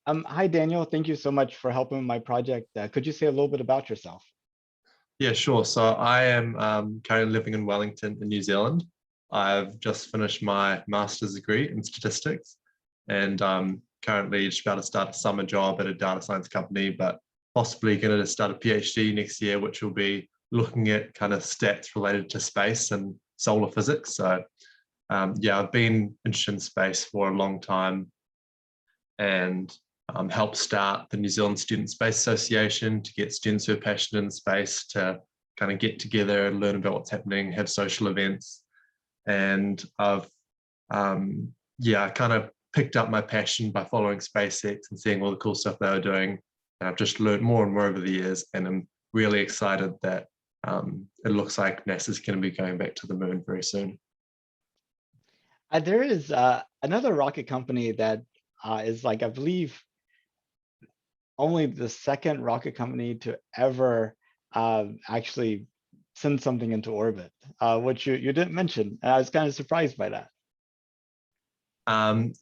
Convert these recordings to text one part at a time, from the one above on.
Hi, Daniel. Thank you so much for helping with my project. Could you say a little bit about yourself? Yeah, sure. So I am currently living in Wellington in New Zealand. I've just finished my master's degree in statistics and currently just about to start a summer job at a data science company, but possibly going to start a PhD next year, which will be looking at kind of stats related to space and solar physics. So yeah, I've been interested in space for a long time and helped start the New Zealand Student Space Association to get students who are passionate in space to kind of get together and learn about what's happening, have social events. And I've, yeah, I kind of picked up my passion by following SpaceX and seeing all the cool stuff they were doing. And I've just learned more and more over the years. And I'm really excited that it looks like NASA's going to be going back to the moon very soon. There is another rocket company that is like, I believe, only the second rocket company to ever actually send something into orbit, which you didn't mention. And I was kind of surprised by that.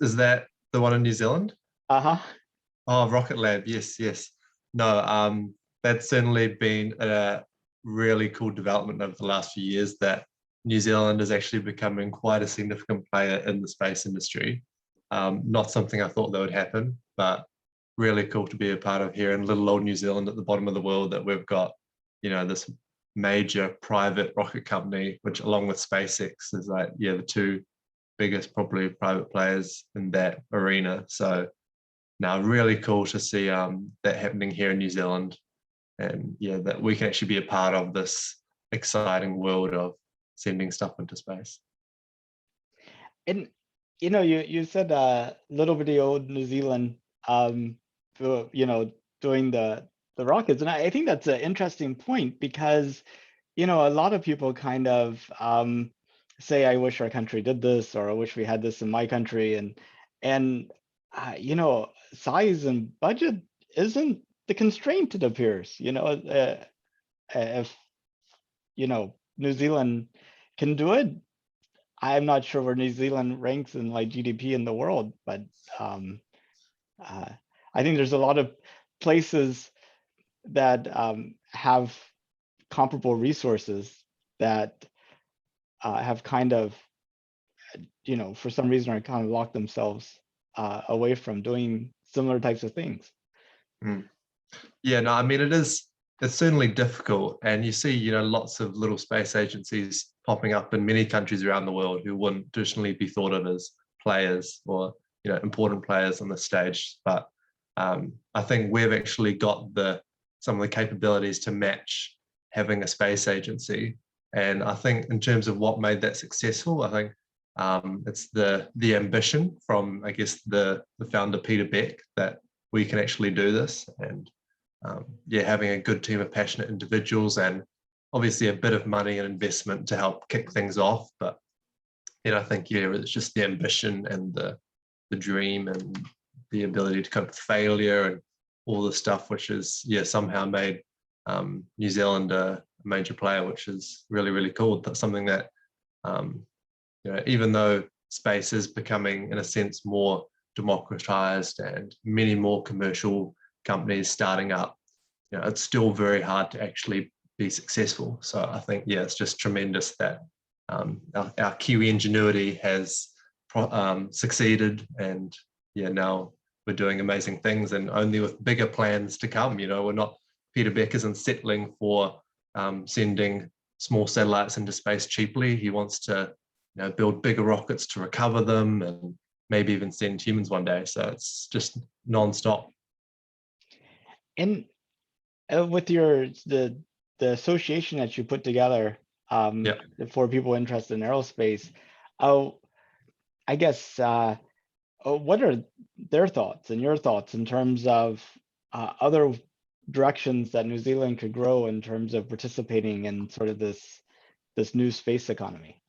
Is that the one in New Zealand? Uh-huh. Oh, Rocket Lab. Yes, yes. No, that's certainly been a really cool development over the last few years that New Zealand is actually becoming quite a significant player in the space industry. Not something I thought that would happen, but really cool to be a part of here in little old New Zealand at the bottom of the world that we've got, this major private rocket company, which along with SpaceX is like, yeah, the two biggest probably private players in that arena. So now really cool to see that happening here in New Zealand, and yeah, that we can actually be a part of this exciting world of sending stuff into space. And you said little bitty old New Zealand, for, doing the rockets, and I think that's an interesting point because a lot of people kind of say, "I wish our country did this," or "I wish we had this in my country," and size and budget isn't the constraint. It appears, if New Zealand can do it. I'm not sure where New Zealand ranks in like GDP in the world, but um, uh, I think there's a lot of places that have comparable resources that have kind of, for some reason, are kind of locked themselves away from doing similar types of things. Mm. Yeah, no, I mean it's certainly difficult, and you see, lots of little space agencies popping up in many countries around the world who wouldn't traditionally be thought of as players or important players on the stage. But I think we've actually got some of the capabilities to match having a space agency. And I think in terms of what made that successful, I think it's the ambition from, I guess, the founder Peter Beck that we can actually do this, and yeah, having a good team of passionate individuals and obviously a bit of money and investment to help kick things off. But I think it's just the ambition and the dream and the ability to cope with failure and all the stuff, which is somehow made New Zealand a major player, which is really, really cool. That's something that even though space is becoming in a sense more democratized and many more commercial companies starting up, it's still very hard to actually be successful. So I think, it's just tremendous that our Kiwi ingenuity has succeeded, and now we're doing amazing things, and only with bigger plans to come. We're not, Peter Beck isn't settling for sending small satellites into space cheaply. He wants to build bigger rockets to recover them and maybe even send humans one day. So it's just non-stop. And with the association that you put together Yeah. for people interested in aerospace, I guess what are their thoughts and your thoughts in terms of other directions that New Zealand could grow in terms of participating in sort of this new space economy?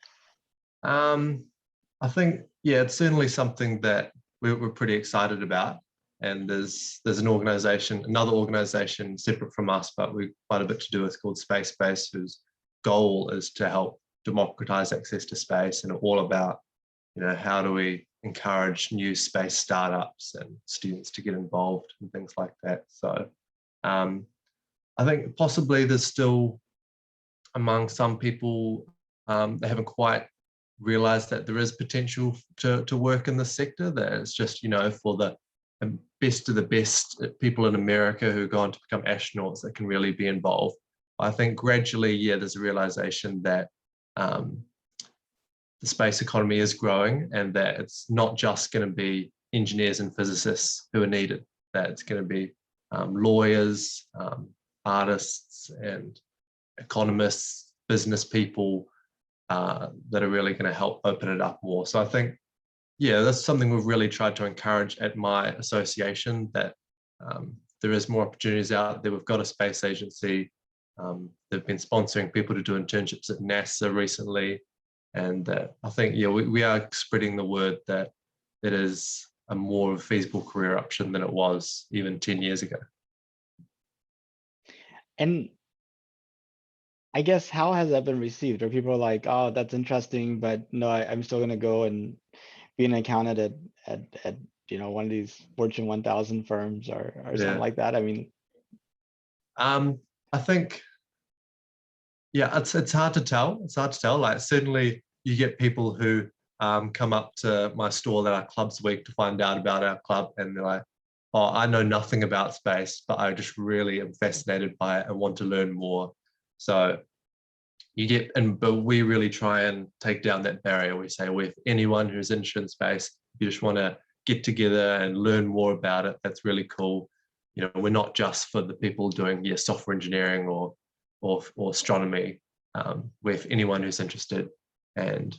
I think, it's certainly something that we're pretty excited about. And there's another organization separate from us, but we've quite a bit to do with, called SpaceBase, whose goal is to help democratize access to space, and all about, how do we encourage new space startups and students to get involved and things like that. So I think possibly there's still among some people, they haven't quite realized that there is potential to work in this sector, that it's just, for the best of the best people in America who go on to become astronauts that can really be involved. I think gradually, there's a realization that the space economy is growing and that it's not just going to be engineers and physicists who are needed, that it's going to be lawyers, artists and economists, business people that are really going to help open it up more. So I think, that's something we've really tried to encourage at my association, that there is more opportunities out there. We've got a space agency. They've been sponsoring people to do internships at NASA recently. And I think, we are spreading the word that it is a more feasible career option than it was even 10 years ago. And I guess, how has that been received? Are people like, oh, that's interesting, but no, I'm still going to go and be an accountant at one of these Fortune 1000 firms or something like that? I mean, I think, it's hard to tell. It's hard to tell. Like, certainly you get people who come up to my stall at our clubs week to find out about our club, and they're like, oh, I know nothing about space, but I just really am fascinated by it and want to learn more. So but we really try and take down that barrier. We say, with anyone who's interested in space, if you just want to get together and learn more about it, that's really cool. We're not just for the people doing software engineering or astronomy. We're for anyone who's interested. And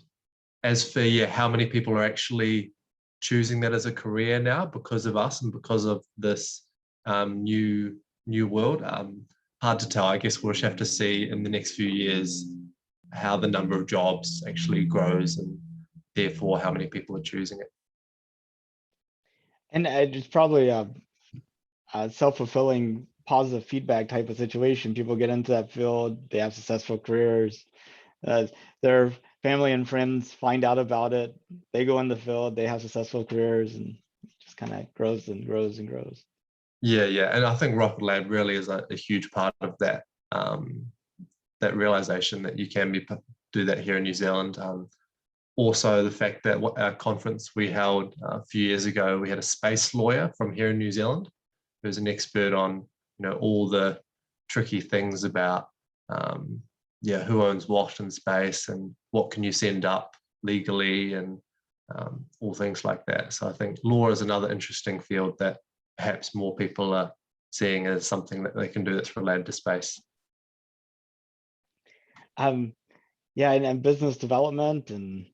as for how many people are actually choosing that as a career now because of us and because of this new world, hard to tell. I guess we'll just have to see in the next few years how the number of jobs actually grows, and therefore how many people are choosing it. And it's probably a self-fulfilling positive feedback type of situation. People get into that field, they have successful careers, their family and friends find out about it, they go in the field, they have successful careers, and it just kind of grows and grows and grows. And I think Rocket Lab really is a huge part of that, that realization that you can do that here in New Zealand. Also, the fact that our conference we held a few years ago, we had a space lawyer from here in New Zealand who's an expert on all the tricky things about who owns what in space and what can you send up legally and all things like that. So I think law is another interesting field that perhaps more people are seeing as something that they can do that's related to space. And business development and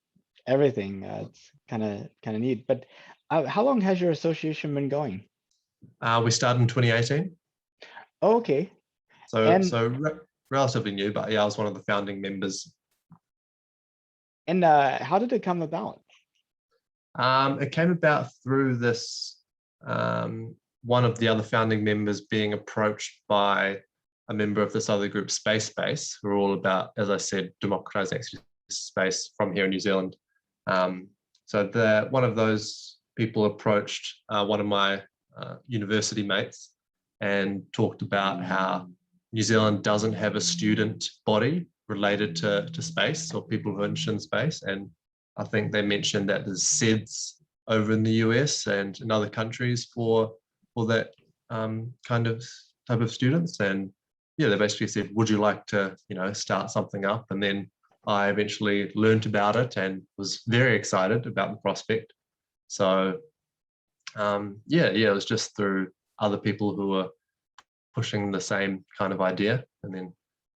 everything. It's kind of neat. But how long has your association been going? We started in 2018. Oh, okay. So relatively new, but I was one of the founding members. And how did it come about? It came about through this, one of the other founding members being approached by a member of this other group, Space Base, who are all about, as I said, democratizing access to space from here in New Zealand. So one of those people approached one of my university mates and talked about how New Zealand doesn't have a student body related to space or people who are interested in space. And I think they mentioned that there's SEDS over in the US and in other countries for that kind of type of students. And they basically said, would you like to, start something up? And then I eventually learned about it and was very excited about the prospect. So it was just through other people who were pushing the same kind of idea. And then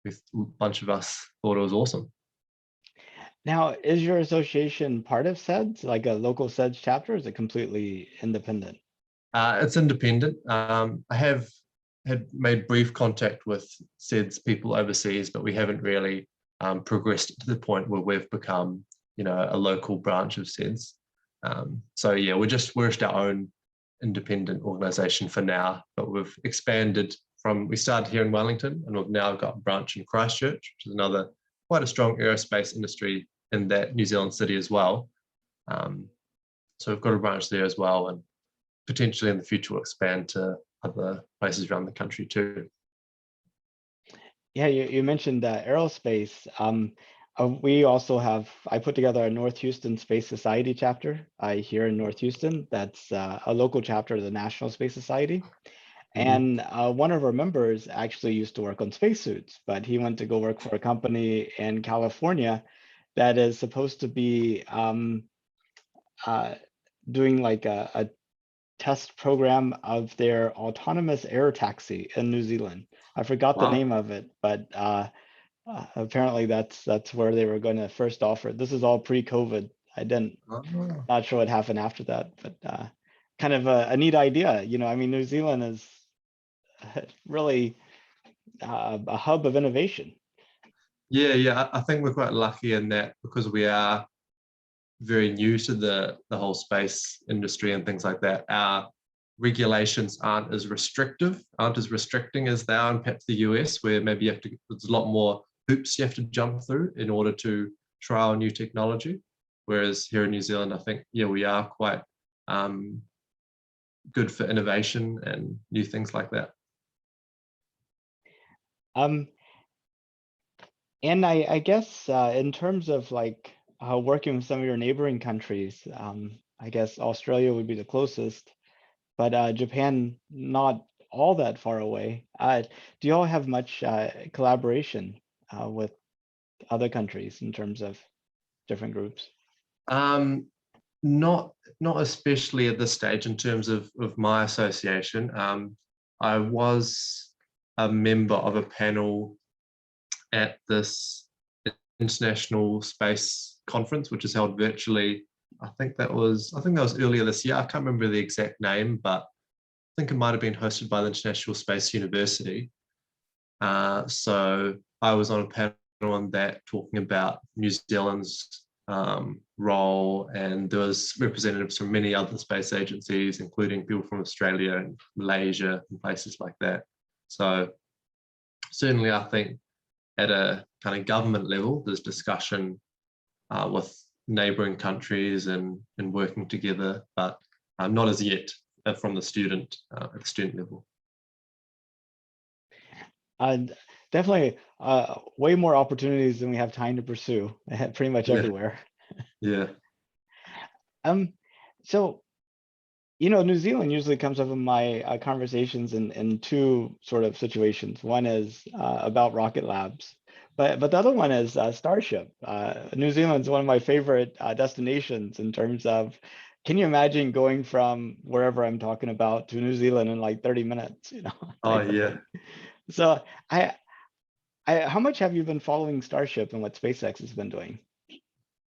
a bunch of us thought it was awesome. Now, is your association part of SEDS, like a local SEDS chapter, or is it completely independent? It's independent. I have had made brief contact with SEDS people overseas, but we haven't really progressed to the point where we've become, a local branch of SEDS. We're just our own independent organization for now, but we've expanded we started here in Wellington, and we've now got a branch in Christchurch, which is another quite a strong aerospace industry in that New Zealand city as well. So we've got a branch there as well, and potentially in the future we'll expand to other places around the country too. Yeah, you mentioned aerospace. We also have, I put together a North Houston Space Society chapter here in North Houston. That's a local chapter of the National Space Society. Mhm. And one of our members actually used to work on spacesuits, but he went to go work for a company in California that is supposed to be doing like a test program of their autonomous air taxi in New Zealand. I forgot the Wow. name of it, but apparently that's where they were going to first offer it. This is all pre-COVID. I didn't Oh. Not sure what happened after that, but kind of a neat idea. I mean, New Zealand is really a hub of innovation. Yeah, I think we're quite lucky in that because we are very new to the whole space industry and things like that. Our regulations aren't as restricting as they are in perhaps the US, where maybe there's a lot more hoops you have to jump through in order to trial new technology. Whereas here in New Zealand, I think, yeah, we are quite good for innovation and new things like that. Um, and I guess in terms of like working with some of your neighboring countries, I guess Australia would be the closest, but Japan not all that far away. Do you all have much collaboration with other countries in terms of different groups? Um, not especially at this stage in terms of my association. I was a member of a panel at this international space conference, which is held virtually. I think that was earlier this year. I can't remember the exact name, but I think it might have been hosted by the International Space University. So I was on a panel on that talking about New Zealand's role, and there was representatives from many other space agencies, including people from Australia and Malaysia and places like that. So certainly I think at a kind of government level, there's discussion with neighboring countries and working together, but not as yet from the student at the student level. Definitely way more opportunities than we have time to pursue, pretty much Yeah, everywhere. yeah. Um, so, New Zealand usually comes up in my conversations in two sort of situations. One is about Rocket Labs, but the other one is Starship. New Zealand's one of my favorite destinations in terms of, can you imagine going from wherever I'm talking about to New Zealand in like 30 minutes, Oh type of yeah. thing. So how much have you been following Starship and what SpaceX has been doing?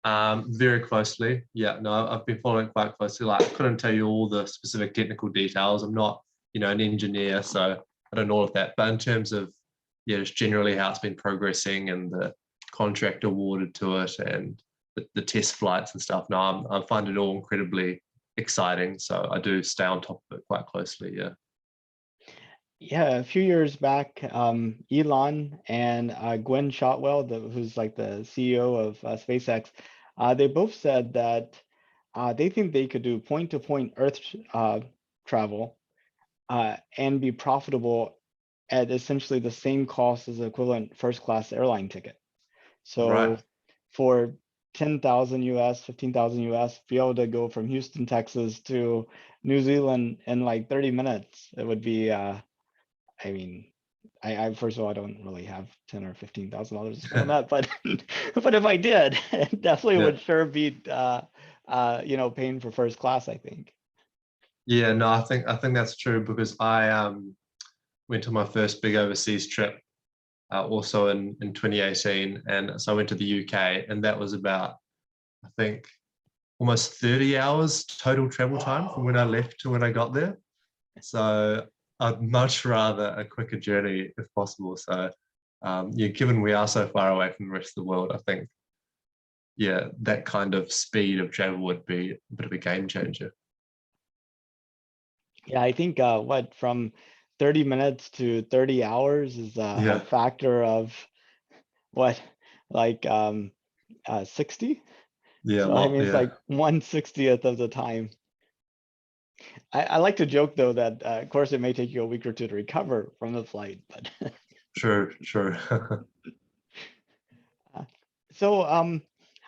Very closely. Yeah, no, I've been following quite closely. Like, I couldn't tell you all the specific technical details. I'm not, an engineer, so I don't know all of that. But in terms of, yeah, just generally how it's been progressing and the contract awarded to it and the test flights and stuff. No, I find it all incredibly exciting. So I do stay on top of it quite closely. Yeah. Yeah, a few years back, Elon and Gwen Shotwell, who's like the CEO of SpaceX, they both said that they think they could do point-to-point Earth travel and be profitable at essentially the same cost as the equivalent first-class airline ticket. Right. So for 10,000 US, 15,000 US, be able to go from Houston, Texas to New Zealand in like 30 minutes, it would be I mean, I first of all, I don't really have 10 or 15,000 dollars to spend on that, but but if I did, it definitely Yeah. would sure beat paying for first class, I think. Yeah. No, I think that's true because I went to my first big overseas trip also in 2018. And so I went to the UK, and that was about, I think, almost 30 hours total travel time from when I left to when I got there. So I'd much rather a quicker journey if possible. So, yeah, given we are so far away from the rest of the world, I think, yeah, that kind of speed of travel would be a bit of a game changer. Yeah, I think what from 30 minutes to 30 hours is a Yeah. factor of what, like 60? Yeah, So I mean, it's yeah, like 1/60th of the time. I like to joke though that of course it may take you a week or two to recover from the flight, but sure, sure. so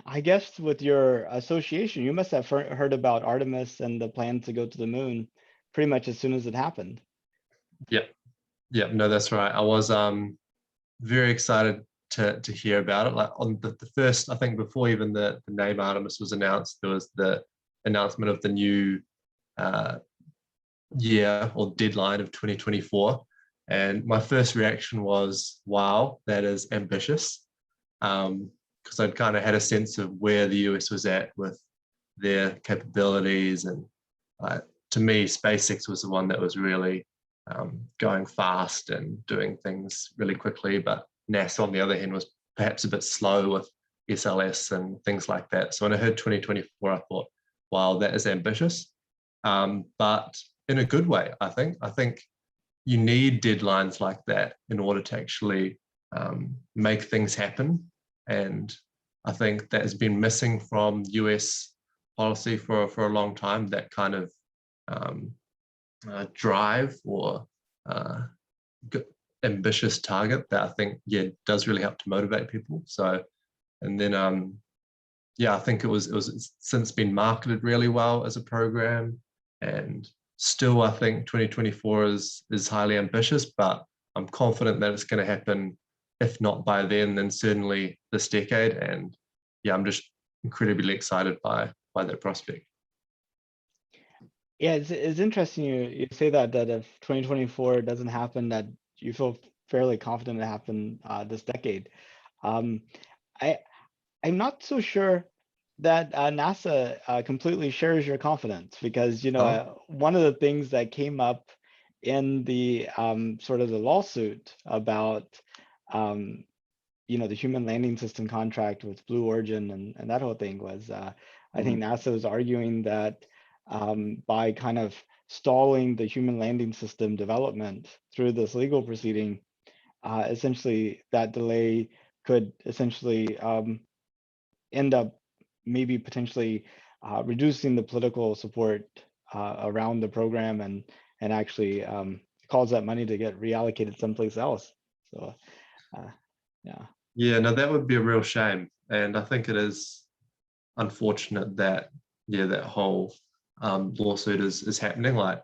I guess with your association, you must have heard about Artemis and the plan to go to the moon pretty much as soon as it happened. Yeah, yeah, no, that's right. I was very excited to hear about it. Like on the first, I think before even the name Artemis was announced, there was the announcement of the new year or deadline of 2024. And my first reaction was, wow, that is ambitious. Because I'd kind of had a sense of where the US was at with their capabilities. And to me, SpaceX was the one that was really going fast and doing things really quickly. But NASA, on the other hand, was perhaps a bit slow with SLS and things like that. So when I heard 2024, I thought, wow, that is ambitious. But in a good way, I think. I think you need deadlines like that in order to actually make things happen. And I think that has been missing from US policy for a long time, that kind of drive or ambitious target that I think, yeah, does really help to motivate people. So, and then, yeah, I think it was since been marketed really well as a program, and still I think 2024 is highly ambitious, but I'm confident that it's going to happen. If not by then certainly this decade. And yeah, I'm just incredibly excited by that prospect. Yeah, it's interesting you say that if 2024 doesn't happen, that you feel fairly confident it happen this decade. Um, I I'm not so sure that NASA completely shares your confidence because Oh, one of the things that came up in the sort of the lawsuit about um, the human landing system contract with Blue Origin and that whole thing was I think NASA was arguing that by kind of stalling the human landing system development through this legal proceeding, essentially that delay could essentially end up maybe potentially reducing the political support around the program and actually cause that money to get reallocated someplace else. So yeah. yeah, no, that would be a real shame. And I think it is unfortunate that, yeah, that whole lawsuit is happening. Like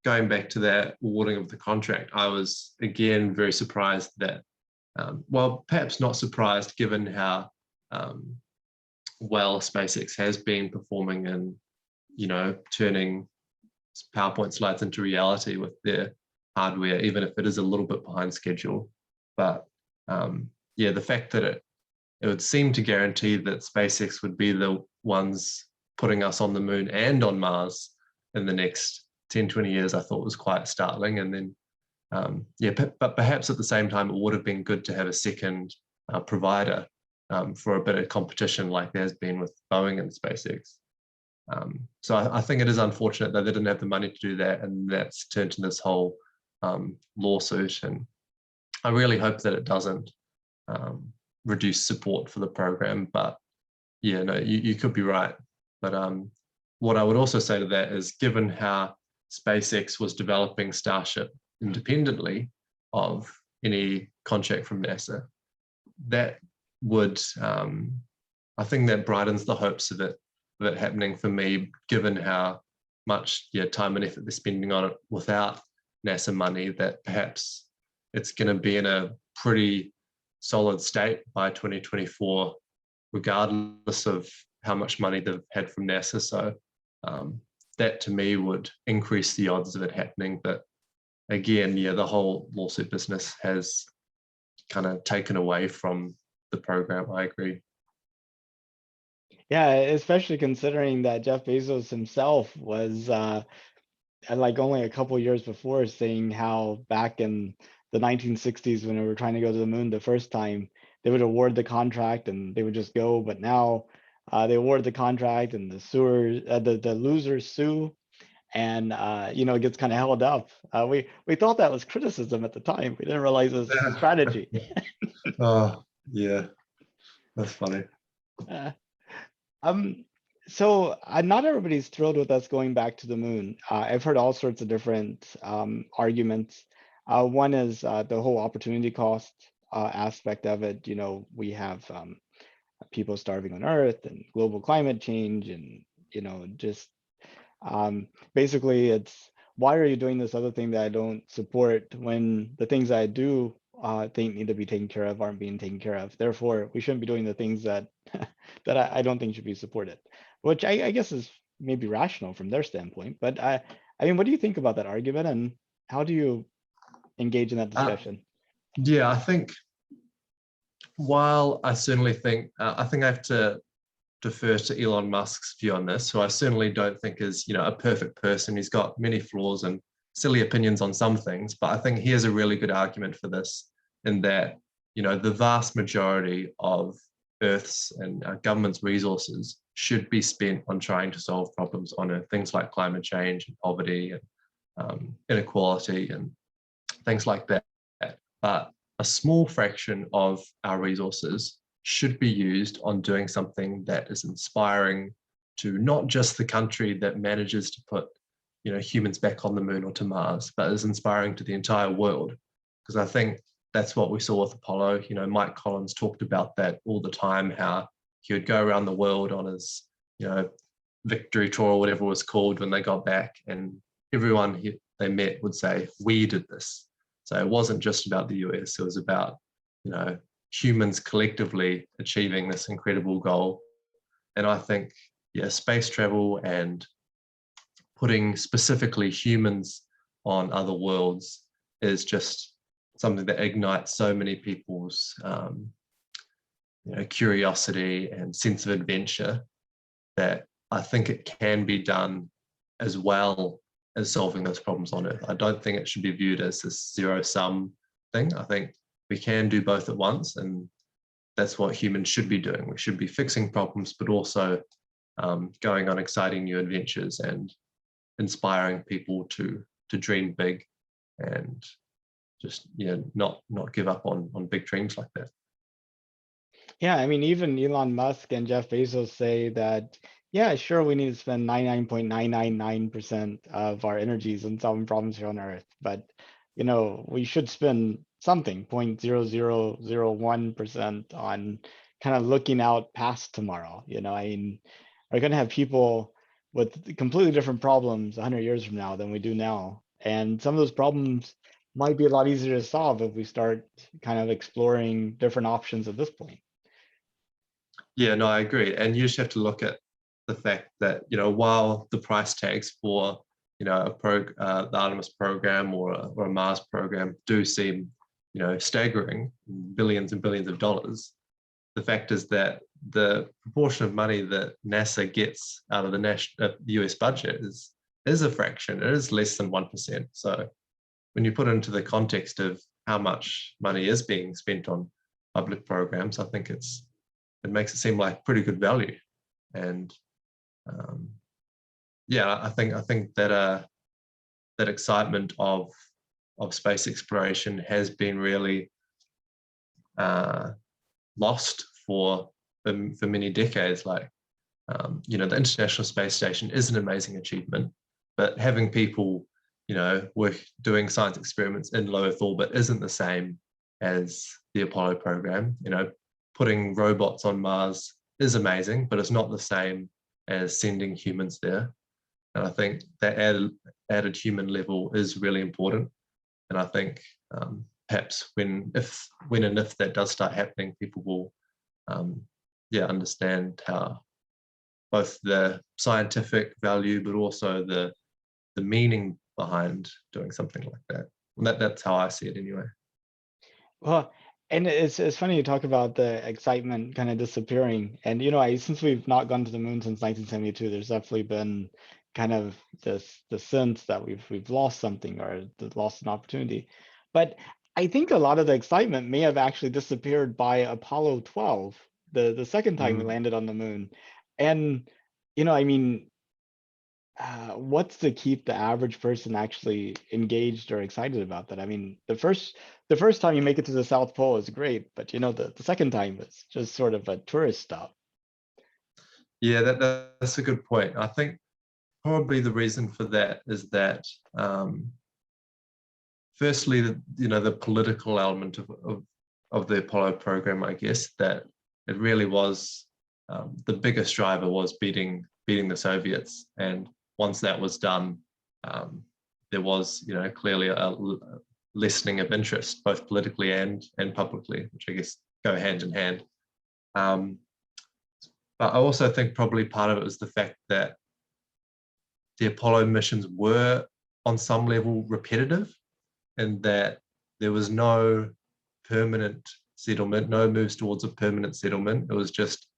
going back to that awarding of the contract, I was again very surprised that, well, perhaps not surprised given how well SpaceX has been performing and, turning PowerPoint slides into reality with their hardware, even if it is a little bit behind schedule. But yeah, the fact that it would seem to guarantee that SpaceX would be the ones putting us on the moon and on Mars in the next 10, 20 years, I thought was quite startling. And then, yeah, but perhaps at the same time, it would have been good to have a second provider for a bit of competition like there has been with Boeing and SpaceX. So I think it is unfortunate that they didn't have the money to do that, and that's turned to this whole lawsuit. And I really hope that it doesn't reduce support for the program. But yeah, no, you could be right. But what I would also say to that is, given how SpaceX was developing Starship independently of any contract from NASA, that would, I think that brightens the hopes of it happening for me, given how much time and effort they're spending on it without NASA money, that perhaps it's going to be in a pretty solid state by 2024, regardless of how much money they've had from NASA. So that to me would increase the odds of it happening. But again, yeah, the whole lawsuit business has kind of taken away from the program. I agree. Yeah, especially considering that Jeff Bezos himself was like only a couple years before saying how back in the 1960s when they were trying to go to the moon the first time, they would award the contract and they would just go. But now they award the contract and the losers sue, and it gets kind of held up. We thought that was criticism at the time. We didn't realize it was strategy. Oh, yeah, that's funny. So not everybody's thrilled with us going back to the moon. I've heard all sorts of different arguments. One is the whole opportunity cost aspect of it. You know, we have people starving on Earth and global climate change, and you know, just basically it's why are you doing this other thing that I don't support when the things I do think need to be taken care of aren't being taken care of. Therefore, we shouldn't be doing the things that that I don't think should be supported, which I guess is maybe rational from their standpoint. But I mean, what do you think about that argument, and how do you engage in that Uh, discussion? yeah, I think while I certainly think, I think I have to defer to Elon Musk's view on this, who I certainly don't think is, you know, a perfect person. He's got many flaws and silly opinions on some things, but I think he has a really good argument for this in that, you know, the vast majority of Earth's and our government's resources should be spent on trying to solve problems on Earth, things like climate change and poverty and inequality and things like that. But a small fraction of our resources should be used on doing something that is inspiring to not just the country that manages to put, you know, humans back on the moon or to Mars, but is inspiring to the entire world. Because I think that's what we saw with Apollo. You know, Mike Collins talked about that all the time, how he would go around the world on his, you know, victory tour or whatever it was called when they got back, and everyone they met would say, "We did this." So it wasn't just about the US, it was about, you know, humans collectively achieving this incredible goal. And I think, yeah, space travel and putting specifically humans on other worlds is just something that ignites so many people's you know, curiosity and sense of adventure that I think it can be done as well as solving those problems on Earth. I don't think it should be viewed as this zero-sum thing. I think we can do both at once, and that's what humans should be doing. We should be fixing problems, but also going on exciting new adventures and inspiring people to dream big and just, you know, not give up on big dreams like that. Yeah, I mean, even Elon Musk and Jeff Bezos say that, yeah, sure, we need to spend 99.999% of our energies on solving problems here on Earth, but you know, we should spend something, 0.0001% on kind of looking out past tomorrow. You know, I mean, we're gonna have people with completely different problems 100 years from now than we do now. And some of those problems might be a lot easier to solve if we start kind of exploring different options at this point. Yeah, no, I agree. And you just have to look at the fact that, you know, while the price tags for, you know, the Artemis program or a Mars program do seem, you know, staggering, billions and billions of dollars, the fact is that the proportion of money that NASA gets out of the US budget is a fraction. It is less than 1%. So when you put it into the context of how much money is being spent on public programs, I think it makes it seem like pretty good value. And yeah, I think that that excitement of space exploration has been really lost for many decades. Like, you know, the International Space Station is an amazing achievement, but having people, you know, doing science experiments in low Earth orbit isn't the same as the Apollo program. You know, putting robots on Mars is amazing, but it's not the same as sending humans there. And I think that added human level is really important. And I think perhaps when and if that does start happening, people will yeah, understand how both the scientific value, but also the meaning behind doing something like that. And that's how I see it anyway. Well, and it's funny you talk about the excitement kind of disappearing. And you know, since we've not gone to the moon since 1972, there's definitely been kind of the sense that we've lost something or lost an opportunity. But I think a lot of the excitement may have actually disappeared by Apollo 12, the second time we Mm. landed on the moon. And you know, I mean, what's to keep the average person actually engaged or excited about that? I mean, the first time you make it to the South Pole is great, but you know, the second time it's just sort of a tourist stop. Yeah, that's a good point. I think probably the reason for that is that firstly, the political element of the Apollo program, I guess, that it really was the biggest driver was beating the Soviets, and once that was done, there was clearly a lessening of interest, both politically and publicly, which I guess go hand in hand. But I also think probably part of it was the fact that the Apollo missions were on some level repetitive, and that there was no permanent settlement, no moves towards a permanent settlement. It was just,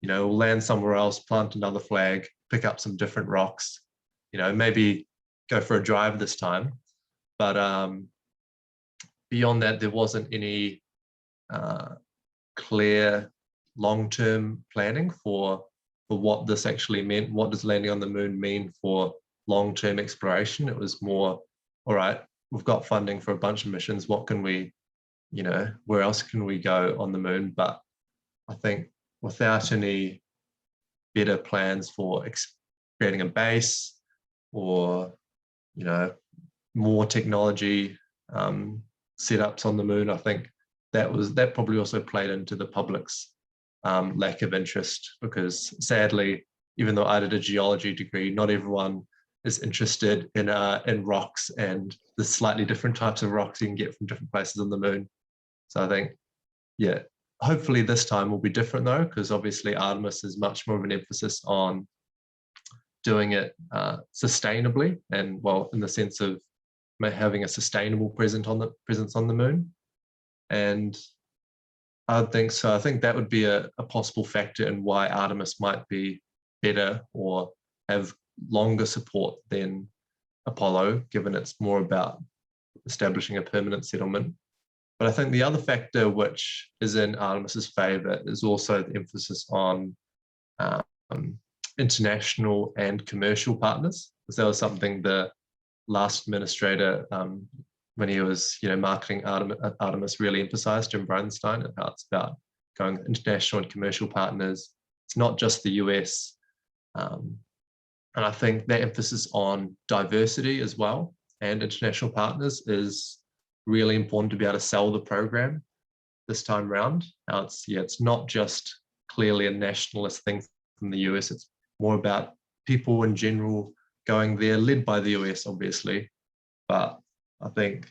we'll land somewhere else, plant another flag, pick up some different rocks, maybe go for a drive this time. But beyond that, there wasn't any clear long-term planning for what this actually meant. What does landing on the moon mean for long-term exploration? It was more, all right, we've got funding for a bunch of missions. What can we, where else can we go on the moon? But I think without any better plans for creating a base or, more technology setups on the moon, I think that probably also played into the public's lack of interest, because sadly, even though I did a geology degree, not everyone is interested in rocks and the slightly different types of rocks you can get from different places on the moon. So I think, yeah, hopefully this time will be different though, because obviously Artemis is much more of an emphasis on doing it sustainably, and well, in the sense of having a sustainable presence on the moon. And I think so. I think that would be a possible factor in why Artemis might be better or have longer support than Apollo, given it's more about establishing a permanent settlement. But I think the other factor which is in Artemis's favor is also the emphasis on international and commercial partners, because that was something the last administrator, when he was marketing Artemis, really emphasized, Jim Bridenstine, and how it's about going international and commercial partners. It's not just the US. And I think that emphasis on diversity as well and international partners is really important to be able to sell the program this time around. Now it's not just clearly a nationalist thing from the US. It's more about people in general going there, led by the US, obviously. But I think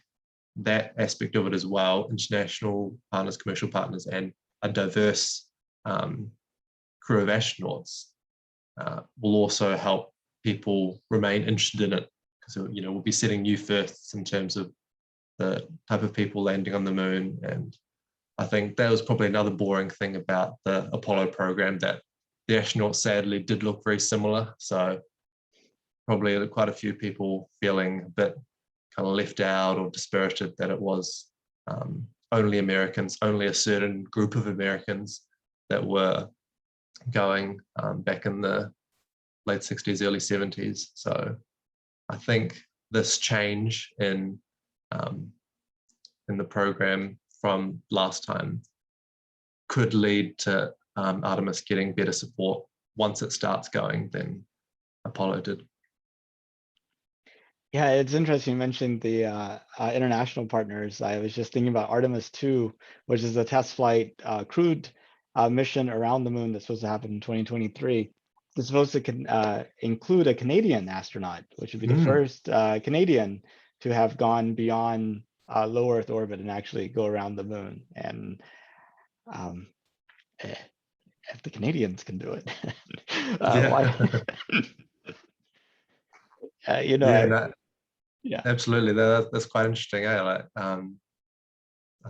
that aspect of it as well, international partners, commercial partners, and a diverse crew of astronauts will also help people remain interested in it, because we'll be setting new firsts in terms of the type of people landing on the moon. And I think that was probably another boring thing about the Apollo program, that the astronauts sadly did look very similar. So probably quite a few people feeling a bit kind of left out or dispirited that it was only Americans, only a certain group of Americans that were going back in the late 60s, early 70s. So I think this change in the program from last time could lead to Artemis getting better support once it starts going than Apollo did. Yeah, it's interesting you mentioned the international partners. I was just thinking about Artemis 2, which is a test flight crewed mission around the moon that's supposed to happen in 2023. It's supposed to include a Canadian astronaut, which would be the first Canadian to have gone beyond low Earth orbit and actually go around the moon. And if the Canadians can do it, why? Yeah. Absolutely. That's quite interesting. I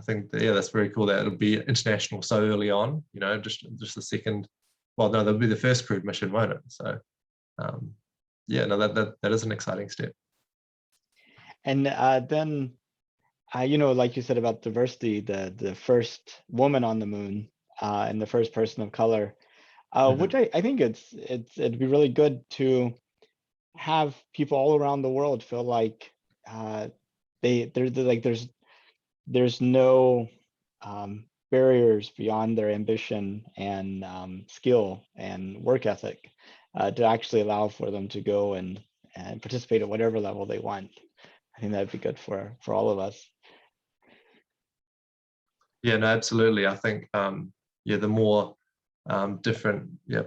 think that's very cool that it'll be international so early on. Just the second. Well, no, that'll be the first crewed mission, won't it? So, that is an exciting step. And then, like you said about diversity, the first woman on the moon and the first person of color, which I think it'd be really good to have people all around the world feel like there's no barriers beyond their ambition and skill and work ethic to actually allow for them to go and participate at whatever level they want. I think that'd be good for all of us. Yeah, no, absolutely. I think yeah, the more different, yeah,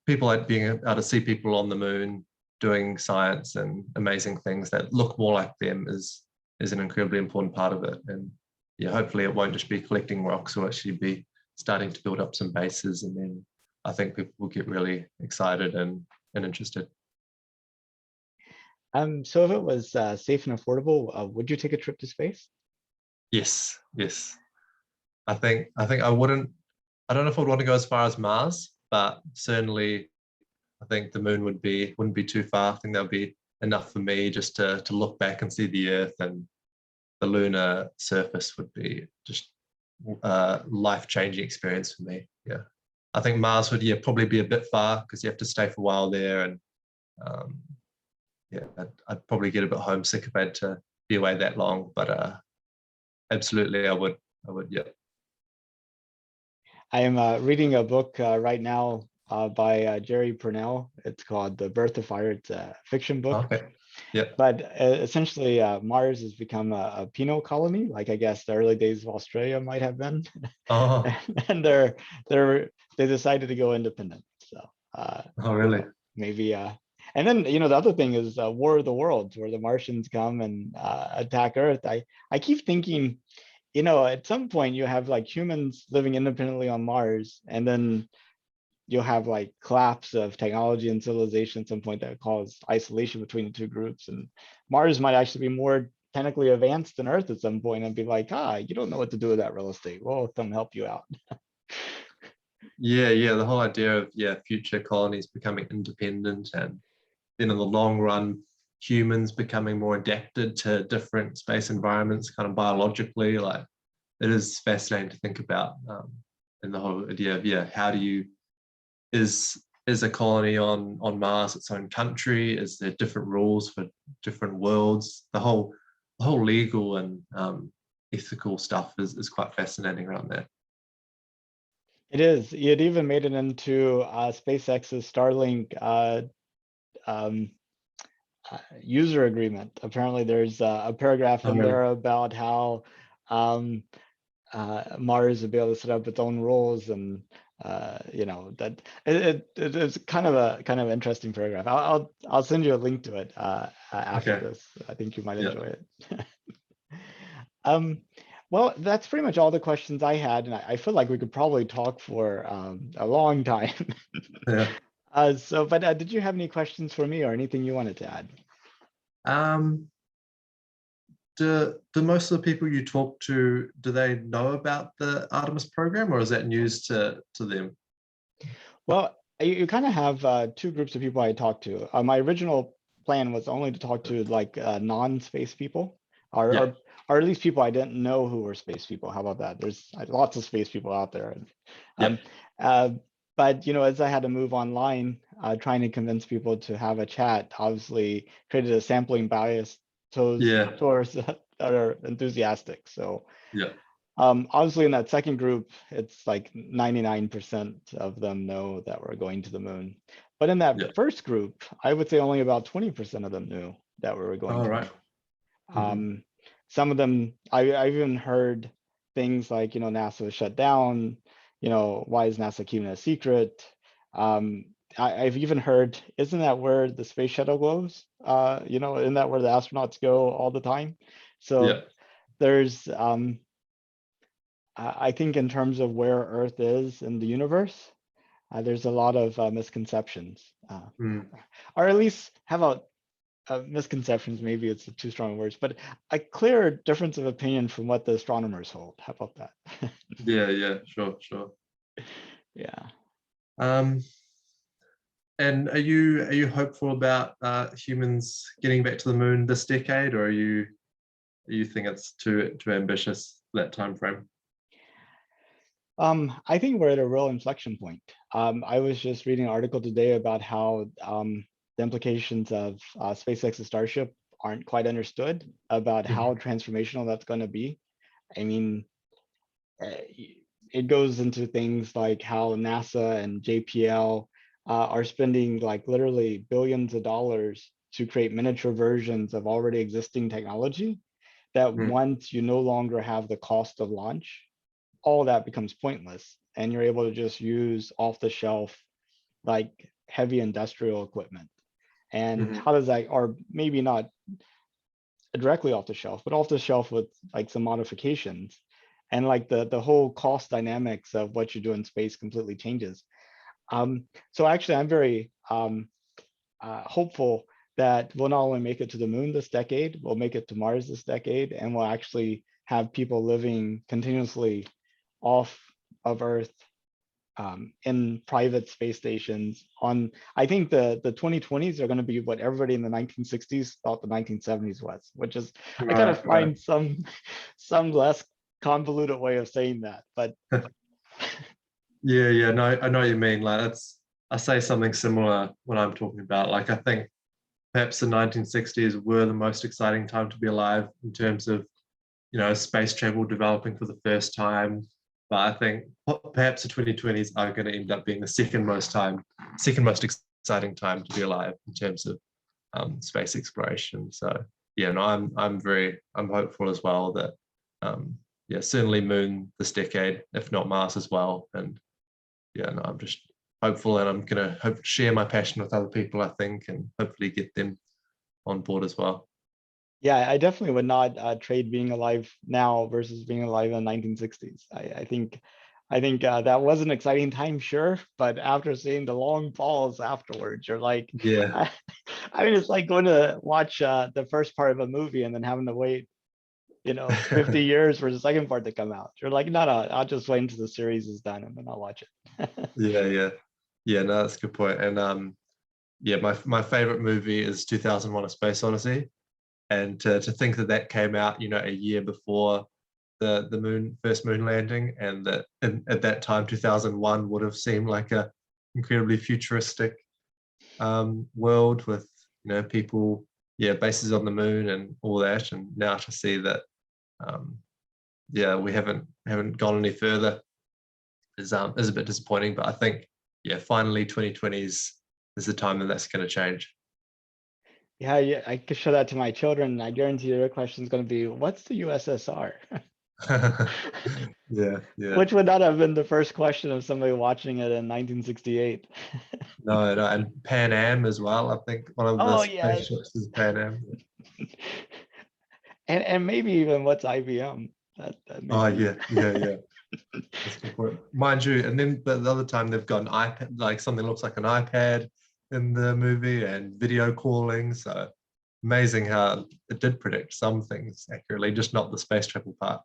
people like being able to see people on the moon doing science and amazing things that look more like them is an incredibly important part of it. And yeah, hopefully it won't just be collecting rocks, or actually be starting to build up some bases, and then I think people will get really excited and interested. So if it was safe and affordable, would you take a trip to space? Yes, yes. I think I wouldn't. I don't know if I'd want to go as far as Mars, but certainly I think the moon wouldn't be too far. I think that would be enough for me just to look back and see the Earth, and the lunar surface would be just a life-changing experience for me. Yeah, I think Mars would, yeah, probably be a bit far because you have to stay for a while there, and um, yeah, I'd probably get a bit homesick if I had to be away that long. But absolutely, I would. Yeah. I am reading a book right now by Jerry Purnell. It's called The Birth of Fire. It's a fiction book. Okay. Yeah. But essentially, Mars has become a penal colony, like I guess the early days of Australia might have been. Oh. And they decided to go independent. So Oh, really? maybe and then the other thing is War of the Worlds, where the Martians come and attack Earth. I keep thinking, at some point you have like humans living independently on Mars, and then you'll have like collapse of technology and civilization at some point that cause isolation between the two groups, and Mars might actually be more technically advanced than Earth at some point and be like, you don't know what to do with that real estate. We'll come help you out. Yeah, yeah. The whole idea of, yeah, future colonies becoming independent, and then in the long run, humans becoming more adapted to different space environments, kind of biologically. Like, it is fascinating to think about. And the whole idea of, yeah, how do you is a colony on Mars its own country? Is there different rules for different worlds? The whole legal and ethical stuff is quite fascinating around that. It is. It even made it into SpaceX's Starlink user agreement. Apparently, there's a paragraph in there about how Mars will be able to set up its own rules, and that it's kind of an interesting paragraph. I'll send you a link to it after this. I think you might enjoy it. Well, that's pretty much all the questions I had, and I feel like we could probably talk for a long time. Yeah. But did you have any questions for me or anything you wanted to add? Do most of the people you talk to, do they know about the Artemis program, or is that news to them? Well, you kind of have two groups of people I talk to. My original plan was only to talk to like non-space people, or at least people I didn't know who were space people. How about that? There's lots of space people out there. But as I had to move online, trying to convince people to have a chat, obviously created a sampling bias towards that are enthusiastic. So obviously in that second group, it's like 99% of them know that we're going to the moon. But in that first group, I would say only about 20% of them knew that we were going to the moon. Some of them, I've even heard things like, NASA was shut down. Why is NASA keeping it a secret? I've even heard, isn't that where the space shuttle goes? Isn't that where the astronauts go all the time? So there's, I think in terms of where Earth is in the universe, there's a lot of misconceptions, or at least how about misconceptions? Maybe it's too strong words, but a clear difference of opinion from what the astronomers hold. How about that? Yeah, sure. Yeah. And are you hopeful about humans getting back to the moon this decade, or you think it's too ambitious that time frame? I think we're at a real inflection point. I was just reading an article today about how the implications of SpaceX's Starship aren't quite understood, about how transformational that's going to be. I mean, it goes into things like how NASA and JPL are spending like literally billions of dollars to create miniature versions of already existing technology, that Mm. once you no longer have the cost of launch, all that becomes pointless, and you're able to just use off the shelf like heavy industrial equipment. And Mhm. how does that, or maybe not directly off the shelf, but off the shelf with like some modifications. And like the whole cost dynamics of what you do in space completely changes. So actually, I'm very hopeful that we'll not only make it to the moon this decade, we'll make it to Mars this decade, and we'll actually have people living continuously off of Earth in private space stations. On, I think the 2020s are going to be what everybody in the 1960s thought the 1970s was, which is, I kind of Right. find some less convoluted way of saying that, but Yeah, no, I know what you mean. Like I say something similar when I'm talking about, like, I think perhaps the 1960s were the most exciting time to be alive in terms of, space travel developing for the first time. But I think perhaps the 2020s are going to end up being the second most exciting time to be alive in terms of space exploration. So yeah, no, I'm hopeful as well that yeah, certainly moon this decade, if not Mars as well. And yeah, no, I'm just hopeful, and I'm gonna hope share my passion with other people, I think, and hopefully get them on board as well. yeah, I definitely would not trade being alive now versus being alive in the 1960s. I think that was an exciting time, sure, but after seeing the long falls afterwards, you're like, Yeah, I mean, it's like going to watch the first part of a movie and then having to wait, 50 years for the second part to come out. You're like, no, I'll just wait until the series is done and then I'll watch it. yeah. No, that's a good point. And yeah, my favorite movie is 2001: A Space Odyssey, and to think that that came out, a year before the first moon landing, and that at that time 2001 would have seemed like a incredibly futuristic world with people, yeah, bases on the moon and all that, and now to see that um, yeah, we haven't gone any further is a bit disappointing. But I think, yeah, finally 2020s is the time that that's going to change. Yeah, I could show that to my children. And I guarantee their question is going to be, what's the USSR? Yeah. Which would not have been the first question of somebody watching it in 1968. No, and Pan Am as well. I think one of the Oh, yes. spaceships is Pan Am. And maybe even what's IBM? That Oh maybe. yeah. That's a good point. Mind you, and then the other time they've got an iPad, like something that looks like an iPad in the movie, and video calling. So amazing how it did predict some things accurately, just not the space travel part.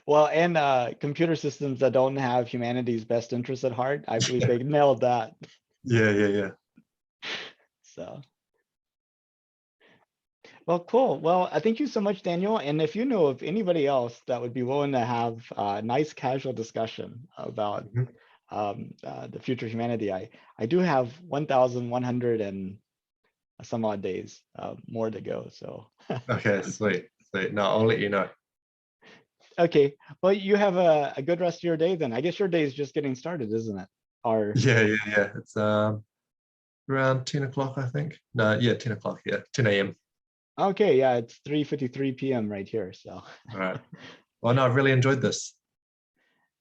Well, and computer systems that don't have humanity's best interests at heart, I believe they nailed that. Yeah. So, well, cool. Well, thank you so much, Daniel. And if you know of anybody else that would be willing to have a nice casual discussion about Mhm. the future of humanity, I do have 1,100 and some odd days more to go. So, Okay, sweet. No, I'll let you know. okay. Well, you have a good rest of your day then. I guess your day is just getting started, isn't it? Or Yeah. It's around 10 o'clock, I think. No, yeah, 10 o'clock. Yeah, 10 a.m. okay, yeah, it's 3:53 p.m. right here. So, All right. Well, no, I've really enjoyed this.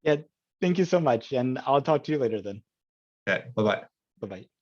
yeah, thank you so much. And I'll talk to you later then. Okay, bye bye. Bye bye.